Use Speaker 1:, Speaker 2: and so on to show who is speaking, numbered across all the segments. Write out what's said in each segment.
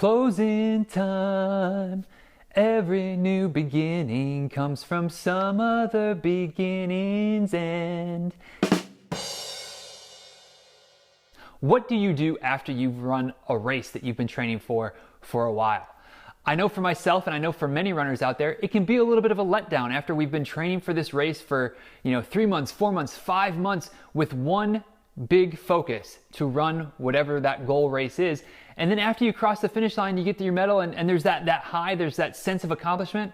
Speaker 1: Closing time. Every new beginning comes from some other beginning's end. What do you do after you've run a race that you've been training for a while? I know for myself, and I know for many runners out there, it can be a little bit of a letdown after we've been training for this race for 3 months, 4 months, 5 months with one big focus to run whatever that goal race is. And then after you cross the finish line, you get to your medal and there's that high, there's that sense of accomplishment.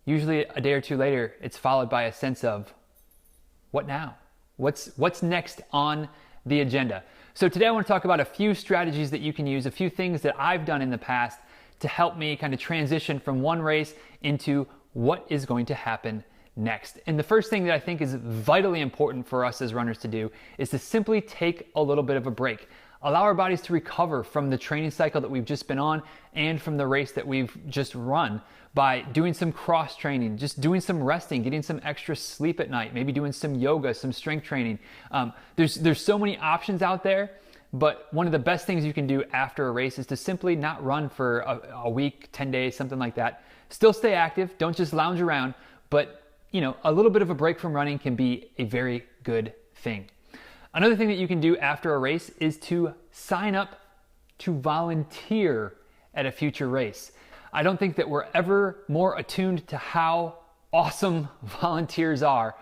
Speaker 1: Usually a day or two later, it's followed by a sense of, what now? What's next on the agenda? So today I want to talk about a few strategies that you can use, a few things that I've done in the past to help me kind of transition from one race into what is going to happen next. And the first thing that I think is vitally important for us as runners to do is to simply take a little bit of a break. Allow our bodies to recover from the training cycle that we've just been on and from the race that we've just run by doing some cross training, just doing some resting, getting some extra sleep at night, maybe doing some yoga, some strength training. There's so many options out there, but one of the best things you can do after a race is to simply not run for a week, 10 days, something like that. Still stay active, don't just lounge around, but a little bit of a break from running can be a very good thing. Another thing that you can do after a race is to sign up to volunteer at a future race. I don't think that we're ever more attuned to how awesome volunteers are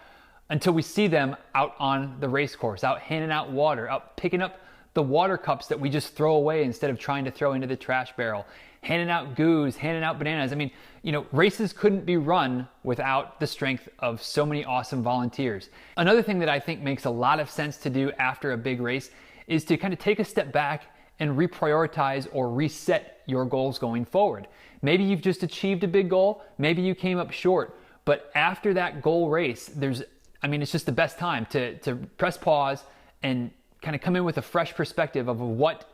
Speaker 1: until we see them out on the race course, out handing out water, out picking up the water cups that we just throw away instead of trying to throw into the trash barrel, handing out goos, handing out bananas. I mean, races couldn't be run without the strength of so many awesome volunteers. Another thing that I think makes a lot of sense to do after a big race is to kind of take a step back and reprioritize or reset your goals going forward. Maybe you've just achieved a big goal, maybe you came up short, but after that goal race, it's just the best time to press pause and kind of come in with a fresh perspective of what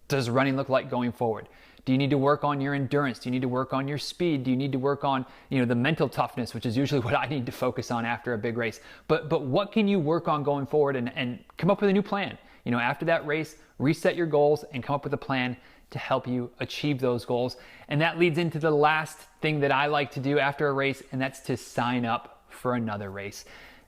Speaker 1: does running look like going forward. Do you need to work on your endurance? Do you need to work on your speed? Do you need to work on the mental toughness, which is usually what I need to focus on after a big race? But what can you work on going forward and come up with a new plan? After that race, reset your goals and come up with a plan to help you achieve those goals. And that leads into the last thing that I like to do after a race, and that's to sign up for another race.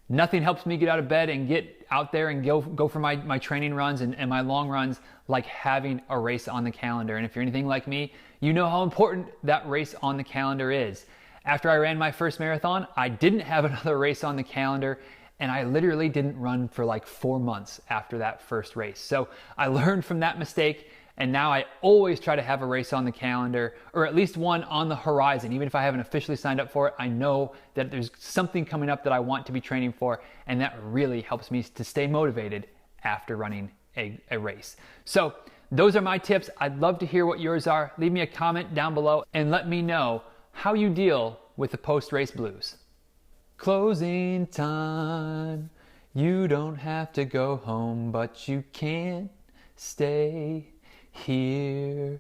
Speaker 1: Nothing helps me get out of bed and get out there and go for my training runs and my long runs like having a race on the calendar. And if you're anything like me, you know how important that race on the calendar is. After I ran my first marathon, I didn't have another race on the calendar, and I literally didn't run for like 4 months after that first race. So I learned from that mistake, and now I always try to have a race on the calendar, or at least one on the horizon. Even if I haven't officially signed up for it, I know that there's something coming up that I want to be training for, and that really helps me to stay motivated after running a race. So those are my tips. I'd love to hear what yours are. Leave me a comment down below and let me know how you deal with the post-race blues. Closing time. You don't have to go home, but you can't stay here.